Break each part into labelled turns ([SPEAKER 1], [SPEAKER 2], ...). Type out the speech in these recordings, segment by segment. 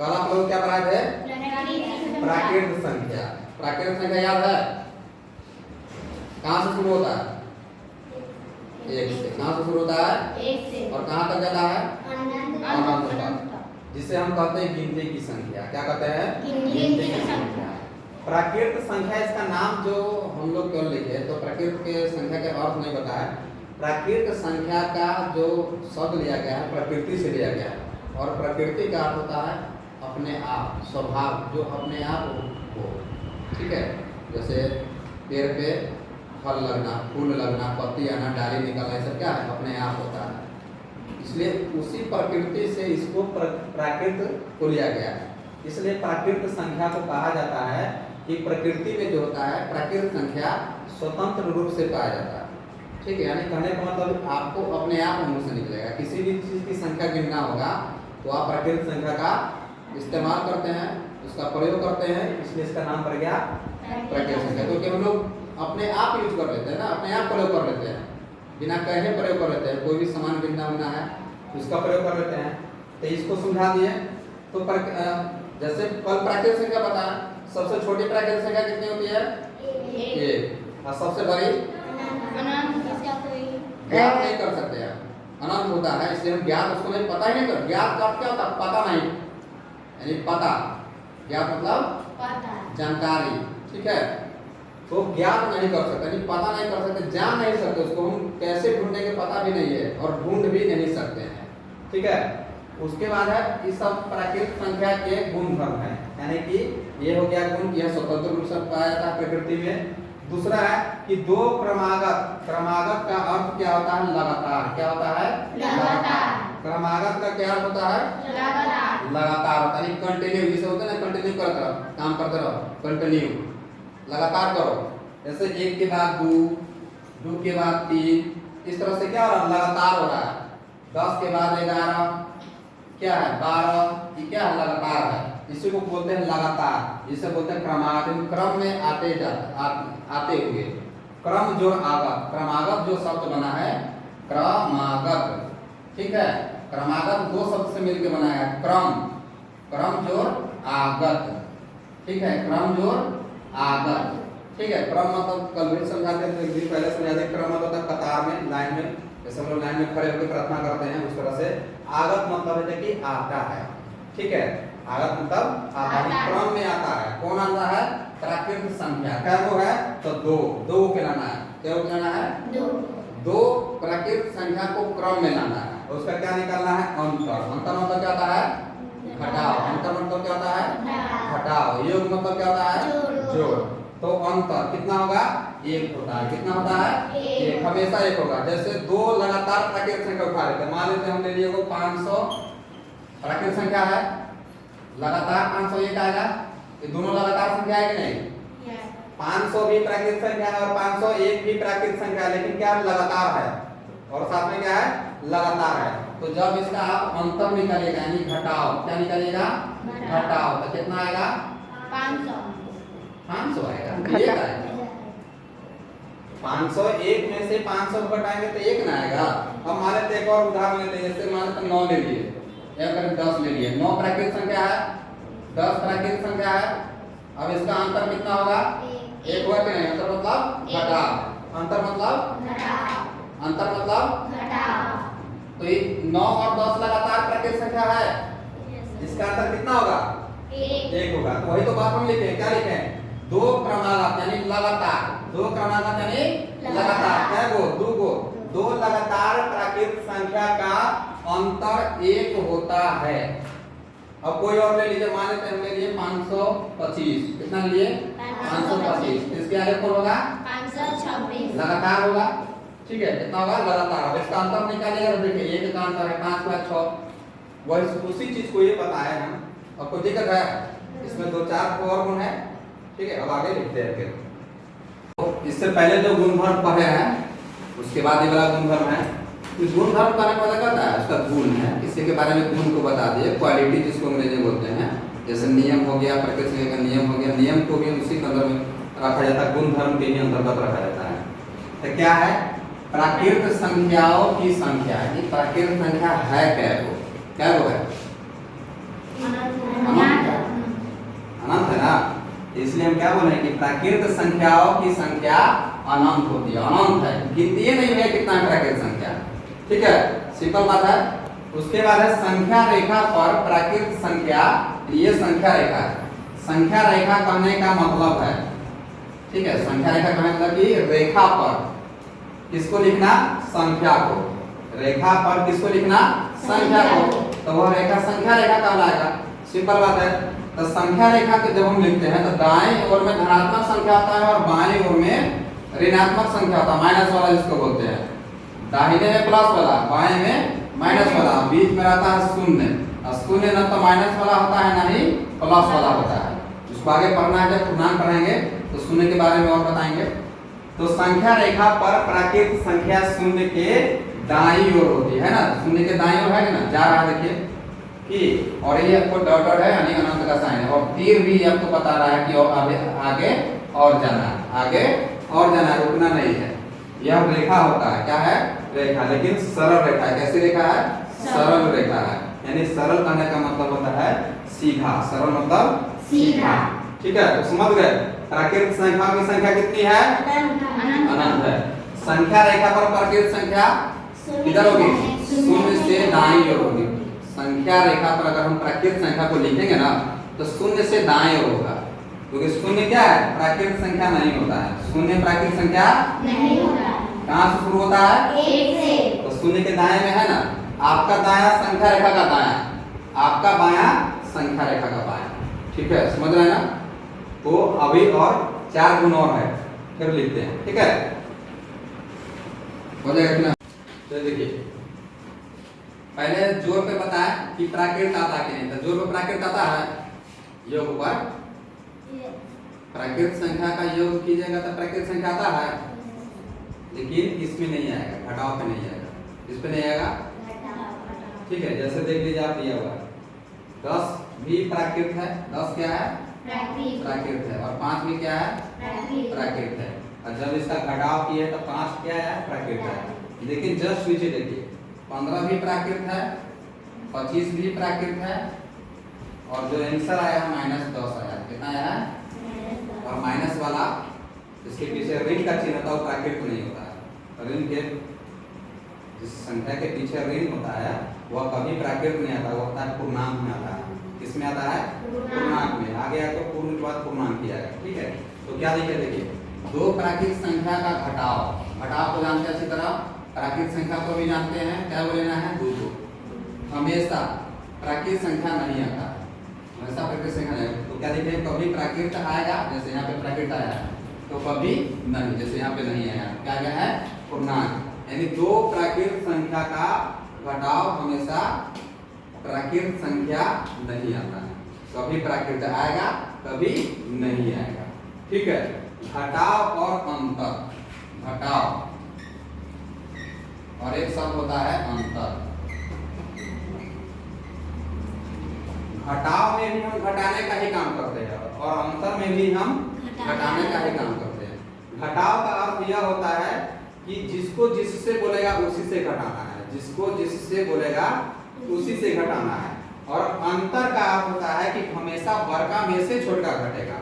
[SPEAKER 1] कल आप लोग क्या पढ़ा थे? प्राकृत संख्या। प्राकृत संख्या याद है? कहाँ से शुरू होता है? एक से। कहाँ से शुरू होता है?
[SPEAKER 2] एक से।
[SPEAKER 1] और कहाँ तक जाता है?
[SPEAKER 2] अनंत
[SPEAKER 1] तक। जिसे हम कहते हैं गिनती की संख्या। क्या कहते हैं?
[SPEAKER 2] गिनती की संख्या।
[SPEAKER 1] प्राकृत संख्या, इसका नाम जो हम लोग क्यों लिखे तो प्राकृत के संख्या के अर्थ नहीं बताया। प्राकृत संख्या का जो शब्द लिया गया है प्रकृति से लिया गया है, और प्रकृति का अर्थ होता है अपने आप, स्वभाव, जो अपने आप हो। ठीक है, जैसे पेड़ पे फल लगना, फूल लगना, पत्ती आना, डाली निकलना, ये सब क्या है? अपने आप होता है। इसलिए उसी प्रकृति से इसको प्राकृत को लिया गया है। इसलिए प्राकृत संख्या को कहा जाता है कि प्रकृति में जो होता है प्राकृत संख्या स्वतंत्र रूप से पाया जाता है। ठीक है, यानी कहने का मतलब आपको अपने आप मुंह से निकलेगा। किसी भी चीज की संख्या गिनना होगा तो आप प्राकृत संख्या का इस्तेमाल करते हैं, उसका प्रयोग करते हैं, इसलिए इसका नाम पड़ गया प्राकृत संख्या। क्योंकि हम लोग अपने आप यूज कर लेते हैं ना, अपने आप प्रयोग कर लेते हैं, बिना कहे प्रयोग कर लेते हैं। कोई भी सामान गिनना होना है उसका प्रयोग कर लेते हैं। तो इसको समझा दिए। तो जैसे कल प्राकृत संख्या बताया, सबसे छोटी प्राकृत संख्या कितनी होती है? एक। और सबसे बड़ी?
[SPEAKER 2] अनंत। इसका कोई
[SPEAKER 1] ज्ञात नहीं कर सकते हैं, अनंत होता है, इसलिए हम ज्ञात उसको नहीं, पता ही नहीं कर। ज्ञात का क्या होता है? पता नहीं, यानी पता। ज्ञात मतलब
[SPEAKER 2] पता,
[SPEAKER 1] जानकारी। ठीक है, तो ज्ञात नहीं कर सकते, यानी पता नहीं कर सकते, जान नहीं सकते उसको। हम कैसे ढूंढेंगे पता भी नहीं है, और ढूंढ भी नहीं सकते हैं। ठीक है, उसके बाद है इस सब प्राकृत संख्या के गुणधर्म है, यानी कि ये हो गया गुण, यह स्वतंत्र रूप से पाया जाता है प्रकृति में। दूसरा है कि दो क्रमागत। क्रमागत का अर्थ क्या होता है? लगातार। क्या होता है?
[SPEAKER 2] लगातार।
[SPEAKER 1] क्रमागत का क्या अर्थ होता है?
[SPEAKER 2] लगातार।
[SPEAKER 1] लगातार होता है, कंटिन्यू। जिसे होता है ना, कंटिन्यू करते रहो, काम करते रहो, कंटिन्यू, लगातार करो। जैसे एक के बाद दो, दो के बाद तीन, इस तरह से क्या हो रहा है? लगातार हो रहा है। 10 के बाद 11, क्या है? 12, ये क्या है? लगातार है। इसी को बोलते हैं लगातार, इसे बोलते हैं क्रमागत। क्रम में आते हुए, क्रम जोड़ आगत। क्रमागत जो शब्द बना है क्रमागत, ठीक है, क्रमागत दो शब्द से मिलकर बना है क्रम, क्रम जोड़ आगत। ठीक है, क्रम जोड़ आगत। ठीक है, क्रम मतलब कल भी समझाते थे, एक दिन पहले समझाते। क्रम मतलब होता है कतार में, लाइन में, जैसे हम लोग लाइन में खड़े होकर प्रार्थना करते हैं उस तरह से। आगत मतलब है कि आता है। ठीक है, आगत मतलब आता है, क्रम में आता है। कौन आता है? प्राकृत संख्या। क्या वो है? तो दो, दो के लाना है। क्या वो लाना है? दो प्राकृत संख्या को क्रम में लाना है। और उसका क्या निकालना है? अंतर। अंतर मतलब क्या होता है? घटाओ। अंतर मतलब क्या होता है? घटाओ। योग मतलब क्या होता है? जोड़। तो अंतर कितना होगा? एक होता है। कितना होता है? एक। हमेशा एक होगा। जैसे दो लगातार प्राकृत संख्या उठा लेते हैं, मान लेते हमने लिए को 500 प्राकृत संख्या है, लगातार 501 आएगा। ये दोनों लगातार संख्या है कि नहीं? 500 भी प्राकृत संख्या है और 501 भी प्राकृत संख्या है, लेकिन क्या लगातार है, और साथ में क्या है? लगातार है। तो जब इसका आप अंतर निकालेगा, यानी घटाओ, क्या निकालेगा? घटाओ, तो कितना आएगा? 500 आएगा। 501 में से 500 घटाएंगे तो एक ना आएगा। अब मान लेते एक और उदाहरण लेते हैं, जैसे मान लेते 9 ले लिए या करीब 10 ले लिए। 9 प्राकृत संख्या है, 10 प्राकृत संख्या है। अब इसका अंतर कितना होगा? एक हुआ कि नहीं? अंतर मतलब घटाओ। अंतर मतलब घटाओ। अंतर मतलब घटाओ। तो ये 9 और 10 लगातार प्राकृत संख्या है, इसका अंतर कितना होगा? एक होगा। तो वही तो बात हम लिखे, क्या लिखे? दो क्रमागत यानी लगातार, दो क्रमागत यानी लगातार, क्या गो? दो गो, दो लगातार प्राकृत संख्या का अंतर एक होता है। अब कोई और ले लीजिए, मान लेते हैं हमने लिए 525। कितना लिए? 525। इसके आगे कौन होगा?
[SPEAKER 2] 526
[SPEAKER 1] लगातार होगा। ठीक है, कितना होगा? लगातार। अब इसका अंतर निकालिएगा तो देखिए एक का अंतर है 5 का 6। वही उसी चीज को ये बताया हम। अब कोई दिक्कत है? इसमें 2-4 और गुण है। ठीक है, अब आगे लिखते हैं फिर। तो इससे पहले जो गुणधर्म पढ़े हैं उसके बाद ये वाला गुणधर्म है। इस गुणधर्म का पता करता है, उसका गुण है, किसी के बारे में गुण को बता दिए। क्वालिटी जिसको अंग्रेजी में बोलते हैं, जैसे नियम हो गया, प्राकृत संख्या का नियम हो गया। नियम को भी उसी के अंदर में रखा जाता है, गुणधर्म के ही अंतर्गत रखा जाता है। तो क्या है? प्राकृत संख्याओं की संख्या। ये प्राकृत संख्या है क्या? वो क्या वो है? इसलिए हम क्या बोले कि प्राकृत संख्याओं की संख्या अनंत होती है, अनंत है, गिनती ही नहीं है कितना है प्राकृत संख्या। ठीक है, सिंपल बात है। उसके बाद है संख्या रेखा पर प्राकृत संख्या, ये संख्या रेखा है। संख्या रेखा कहने का मतलब है, ठीक है, संख्या रेखा कहने का मतलब कि रेखा पर किसको लिखना, संख्या को, रेखा पर किसको लिखना, संख्या को, तो वह रेखा संख्या रेखा कहलाएगा। सिंपल बात है। तो संख्या रेखा को जब हम लिखते हैं तो दाएं ओर में धनात्मक संख्या होता है और बाएं ओर में ऋणात्मक संख्या होता है, माइनस वाला जिसको बोलते हैं। दाहिने में प्लस वाला, बाएं में माइनस वाला, बीच में रहता है शून्य। और शून्य न तो माइनस वाला होता है ना ही प्लस वाला होता है। इसको आगे पढ़ना है, जब पूर्णांक पढ़ेंगे तो शून्य के बारे में और बताएंगे। तो संख्या रेखा पर प्राकृत संख्या शून्य के दाईं ओर होती है ना, शून्य के दाईं ओर है ना, जा रहा है देखिए कि, और ये आपको डॉट डॉट है यानी अनंत का साइन है, और तीर भी आपको बता रहा है कि और आगे और जाना है, आगे और जाना है, रुकना नहीं है। यह रेखा होता है, क्या है, रेखा, लेकिन सरल रेखा है। कैसी रेखा है, सरल रेखा है, यानी सरल कहने का मतलब होता है सीधा, सरल मतलब
[SPEAKER 2] सीधा।
[SPEAKER 1] ठीक है, तो समझ गए। प्राकृत संख्याओं की संख्या कितनी है, अनंत है। संख्या रेखा पर प्राकृत संख्या किधर होगी, शून्य से दाईं ओर होगी। संख्या रेखा पर अगर हम प्राकृत संख्या को लिखेंगे ना तो शून्य से दाएं ओर होगा, क्योंकि शून्य क्या है, प्राकृत संख्या नहीं होता है। शून्य प्राकृत संख्या
[SPEAKER 2] नहीं होता है।
[SPEAKER 1] कहाँ से शुरू होता है,
[SPEAKER 2] एक से।
[SPEAKER 1] तो शून्य के दाएं में है ना, आपका दाया संख्या रेखा का दाया, आपका बाया संख्या रेखा का बाया। ठीक है, समझ रहे हैं ना। तो अभी और 4 गुण और है, फिर लिखते हैं। ठीक है, हो जाएगा कि ना। तो देखिए पहले जोर पे बताया कि प्राकृत आता कि नहीं, तो जोर पे प्राकृत आता है, योग पर प्राकृत संख्या का योग कीजिएगा तो प्राकृत संख्या आता है, लेकिन इसमें नहीं आएगा, घटाव पे नहीं आएगा। इस पे नहीं आएगा, ठीक है। जैसे देख लीजिए आप दिया हुआ 10 भी प्राकृत है, 10 क्या है, प्राकृत है, और 5 भी क्या है, प्राकृत है। और जब इसका घटाव किया तो 5 क्या है, प्राकृत है। लेकिन जस्ट नीचे देखिए 15 भी प्राकृत है, 25 भी प्राकृत है, और जो आंसर आया है -10 आया। कितना आया है, और माइनस वाला इसके पीछे ऋण का चिन्ह होता है, प्राकृत नहीं होता है। ऋण के जिस संख्या के पीछे ऋण होता है वह कभी प्राकृत नहीं आता, वो होता है पूर्णांक में आता है। किसमें आता है, पूर्णांक में। आगे आकर पूर्ण के बाद पूर्णांक किया जाएगा। ठीक है, तो क्या देखिए, देखिए दो प्राकृत संख्या का घटाव, घटाव को जानते हैं अच्छी तरह, प्राकृत संख्या को भी जानते हैं, क्या बोलेना है, 2। हमेशा प्राकृत संख्या नहीं आता, हमेशा प्राकृत संख्या नहीं। तो क्या देखिए, कभी प्राकृत आएगा, जैसे यहाँ पे प्राकृत आया, तो कभी नहीं, जैसे यहाँ पे नहीं आया। क्या क्या है, पूर्णांक, यानी 2 प्राकृत संख्या का घटाव हमेशा प्राकृत संख्या नहीं आता है। कभी प्राकृत आएगा, कभी नहीं आएगा। ठीक है, घटाव और अंतर, घटाव और एक शब्द होता है अंतर। घटाव में भी हम घटाने का ही काम करते हैं, और अंतर में भी हम घटाने का ही काम करते हैं। घटाव का अर्थ यह होता है कि जिसको जिससे बोलेगा उसी से घटाना है, जिसको जिससे बोलेगा उसी से घटाना है। और अंतर का अर्थ होता है कि हमेशा बड़का में से छोटा घटेगा।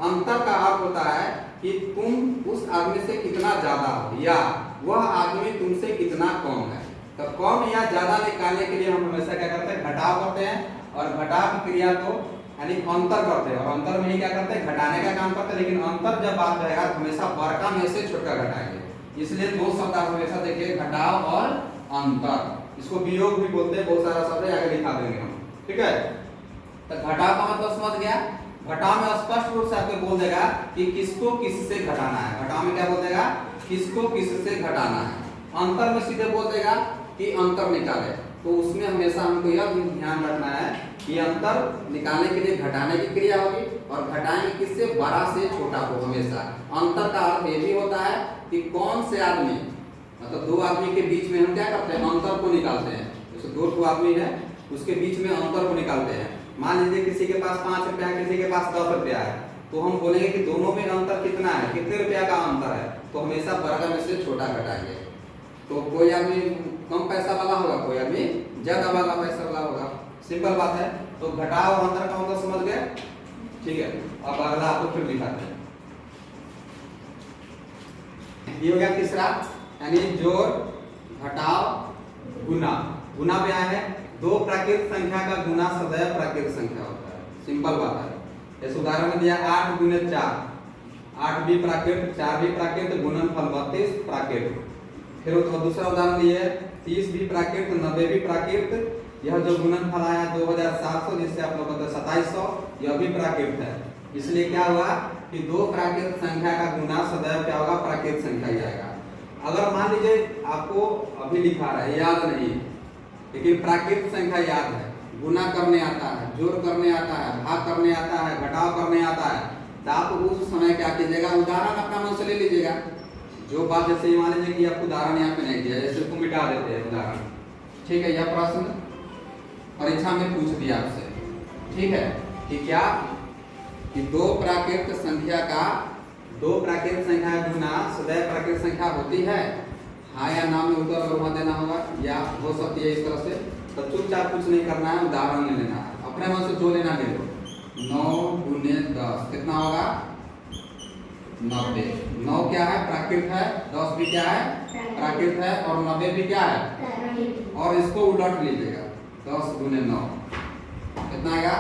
[SPEAKER 1] अंतर का अर्थ होता है कि तुम उस आदमी से कितना ज्यादा हो, या वह आदमी तुमसे कितना कम है। तो कम या ज्यादा निकालने के लिए हम हमेशा क्या करते हैं, घटाव करते हैं, और घटाव की क्रिया को यानी अंतर करते हैं, और अंतर में ही क्या करते हैं, घटाने का काम करते हैं। लेकिन अंतर जब बात रहेगा तो हमेशा बड़का में से छोटा घटाएंगे। इसलिए 2 शब्द आप हमेशा देखिए, घटाव और अंतर। इसको वियोग भी बोलते हैं, बहुत सारा शब्द आगे लिखा देंगे हम। ठीक है, तो घटाव का मतलब समझ गया। घटाव में स्पष्ट रूप से आपको बोल देगा कि किसको किससे घटाना है। घटाव में क्या बोल देगा, किसको किससे घटाना है। अंतर में सीधे बोल देगा कि अंतर निकाले। तो उसमें हमेशा हमको यह भी ध्यान रखना है कि अंतर निकालने के लिए घटाने की क्रिया होगी, और घटाएंगे किससे, बड़ा से छोटा को। हमेशा अंतर का अर्थ ये भी होता है कि कौन से आदमी, मतलब 2 आदमी के बीच में हम क्या करते हैं, अंतर को निकालते हैं। जैसे 2 आदमी है, उसके बीच में अंतर को निकालते हैं। मान लीजिए किसी के पास 5 रुपया है, किसी के पास 10 रुपया है, तो हम बोलेंगे कि दोनों में अंतर कितना है, कितने रुपया का अंतर है। तो हमेशा बड़ा में से छोटा घटाएंगे। तो कोई आदमी कम पैसा वाला होगा, कोई आदमी ज्यादा वाला पैसा वाला होगा। सिंपल बात है। तो घटाव और अंतर का मतलब समझ गए। ठीक है, अब अगला आपको फिर दिखाते हैं। ये हो गया तीसरा, यानी जोड़ घटाव गुना। गुना में आया है दो प्राकृत संख्या का गुना सदैव प्राकृत संख्या होता है, सिंपल बात है। इस उदाहरण में दिया 8 गुने 4, 8 भी प्राकृत 4 भी प्राकृत, गुणनफल 32 प्राकृत। फिर दूसरा उदाहरण दिए 30 भी प्राकृत 90 भी प्राकृत। यह जो गुणनफल आया 2700 जिससे आप लोग कहते हैं 2700, यह भी प्राकृत है। इसलिए क्या हुआ कि दो प्राकृत संख्या का गुना सदैव क्या होगा, प्राकृत संख्या ही आएगा। अगर मान लीजिए आपको अभी लिखा रहा है, याद नहीं, लेकिन प्राकृत संख्या याद है, गुना करने आता है, जोड़ करने आता है, भाग करने आता है, घटाव करने आता है, तो आप उस समय क्या कीजिएगा, उदाहरण अपना मन से ले लीजिएगा। जो बात जैसे मान लीजिए कि आप उदाहरण यहाँ पे नहीं दिया, जैसे को मिटा देते हैं उदाहरण, ठीक है। यह प्रश्न परीक्षा में पूछ दिया आपसे, ठीक है, कि क्या कि दो प्राकृत संख्या का गुना सदैव प्राकृत संख्या होती है, हाँ या ना में उत्तर अगर वहां देना होगा, या हो सकती है इस तरह से। तो चुपचाप कुछ नहीं करना है, उदाहरण ले लेना है, अपने मन से जो लेना ले लो। 9 गुने 10 कितना होगा, 90। 9 क्या है, प्राकृत है, 10 भी क्या है, प्राकृत है, और 90 भी क्या है। और इसको उलट लीजिएगा, 10 गुने 9 कितना आएगा,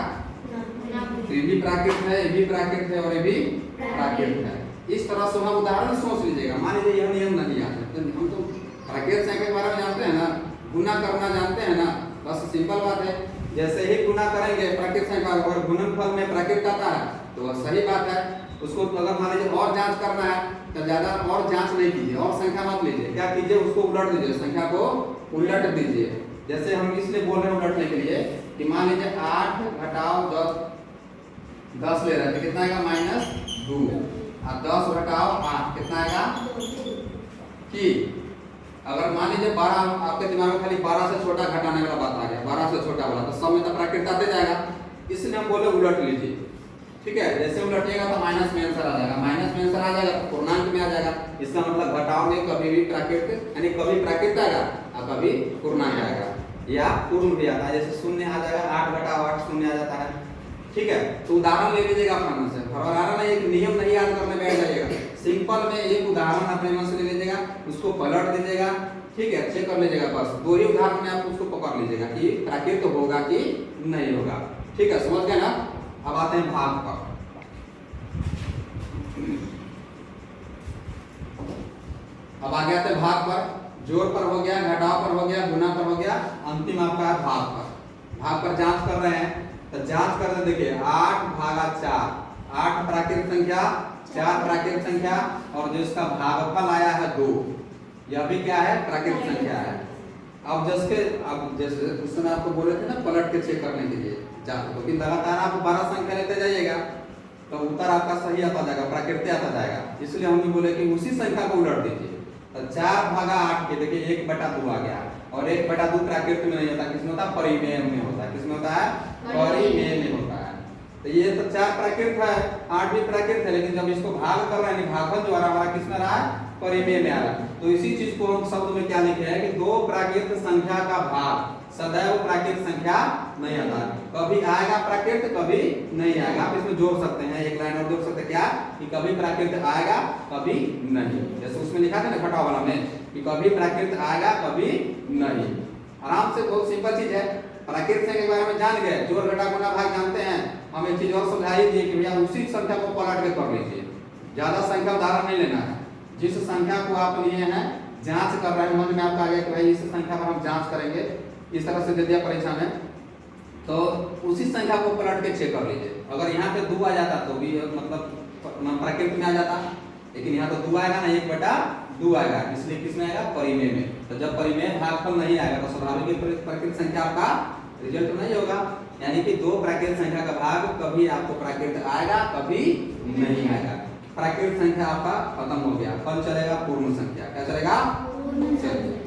[SPEAKER 1] ये भी प्राकृत है, ये भी प्राकृत है, और ये भी प्राकृत है। इस तरह से हम उदाहरण सोच लीजिएगा। मान लीजिए यह नियम नहीं आता, तो हम तो प्राकृत संख्या के बारे में जानते हैं ना, गुना करना जानते हैं ना, बस सिंपल बात है। जैसे ही गुना करेंगे प्राकृत संख्या और गुणनफल में प्राकृत आता है तो वह सही बात है। उसको अगर मान लीजिए और जांच करना है तो ज्यादा और जांच नहीं कीजिए, और संख्या मत लीजिए, क्या कीजिए, उसको उलट दीजिए, संख्या को उलट दीजिए। जैसे हम इसलिए बोल रहे हैं उलटने के लिए कि मान लीजिए 8 घटाव 10 ले रहे हैं तो कितना आएगा, -2, और 10 घटाव 8 कितना आएगा। कि अगर मान लीजिए 12, आपके दिमाग में खाली 12 से छोटा घटाने वाला बात आ गया, 12 से छोटा वाला, तो सब में तो प्राकृत आते जाएगा, इसलिए हम बोले उलट लीजिए, ठीक है। जैसे उलटिएगा तो माइनस में आंसर आ जाएगा, माइनस में आंसर आ जाएगा तो पूर्णांक में आ जाएगा। इसका मतलब घटाव में कभी भी प्राकृत, यानी कभी प्राकृत आएगा और कभी पूर्णांक आएगा, या पूर्ण भी आता है। जैसे शून्य आ जाएगा, 8 घटाव 8 शून्य आ जाता है, ठीक है। तो उदाहरण ले लीजिएगा अपने मन से, उदाहरण नहीं, एक नियम नहीं याद करने बैठ जाइएगा, सिंपल में एक उदाहरण अपने मन से ले लीजिएगा, उसको पलट दीजिएगा, ठीक है, चेक कर लीजिएगा, बस 2 ही उदाहरण में आप उसको पकड़ लीजिएगा कि प्राकृत होगा कि नहीं होगा, ठीक है, समझ गए ना। अब आते हैं भाग पर। अब आगे आते हैं भाग पर। जोड़ पर हो गया, घटाव पर हो गया, गुना पर हो गया, अंतिम आपका है भाग पर। भाग पर जांच कर रहे हैं तो जांच कर रहे, देखिए 8 भागा 4, 8 प्राकृत संख्या, 4 प्राकृत संख्या, और जो इसका भागफल आया है 2, यह भी क्या है, प्राकृत संख्या है। अब जैसे उस समय आपको बोले थे ना पलट के चेक करने के लिए जांच, लेकिन लगातार आप 12 संख्या लेते जाइएगा तो उत्तर आपका सही आता जाएगा, प्राकृत आता जाएगा। इसलिए हमने बोले कि उसी संख्या को उलट दीजिए। तो 4 भागा 8 के देखिए 1/2 आ गया, और 1/2 प्राकृत में नहीं होता, किसमें होता है, परिमेय में होता है। किसमें होता है, परिमेय में होता है। तो ये तो 4 प्राकृत है, 8 भी प्राकृत है, लेकिन जब इसको भाग कर रहे हैं, भागफल जो आ रहा है हमारा किसमें रहा है, परिमेय में आ रहा है। तो इसी चीज को हम शब्द में क्या लिखे हैं कि दो प्राकृत संख्या का भाग सदैव प्राकृत संख्या नहीं आता, कभी आएगा प्राकृत कभी नहीं आएगा। आप इसमें जोड़ सकते हैं, एक लाइन और जोड़ सकते हैं, क्या कि कभी प्राकृत आएगा कभी नहीं। जैसे उसमें लिखा था ना घटाव वाला में कि कभी प्राकृत आएगा कभी नहीं। आराम से, बहुत सिंपल चीज है। प्राकृत संख्या के बारे में जान गए, जोड़ घटा गुना भाग जानते हैं। हम एक चीज और समझा ही दिए कि भैया उसी संख्या को पलट के कर लीजिए, ज्यादा संख्या उदाहरण नहीं लेना है। जिस संख्या को आप लिए हैं जांच कर रहे हैं, मन में आपका आ गया कि भाई इस संख्या पर हम जांच करेंगे, इस तरह से दे दिया परीक्षा में, तो उसी संख्या को पलट के चेक कर लीजिए। अगर यहाँ पे 2 आ जाता तो भी मतलब प्राकृत में आ जाता, लेकिन यहाँ तो 2 आएगा ना, 1/2 आएगा, इसलिए किसमें आएगा, परिमेय में। तो जब परिमेय भागफल नहीं आएगा तो स्वाभाविक प्राकृत संख्या आपका रिजल्ट नहीं होगा। यानी कि दो प्राकृत संख्या का भाग कभी आपको प्राकृत आएगा कभी नहीं आएगा। प्राकृत संख्या आपका खत्म हो गया, फल चलेगा पूर्ण संख्या। क्या चलेगा,
[SPEAKER 2] पूर्ण संख्या।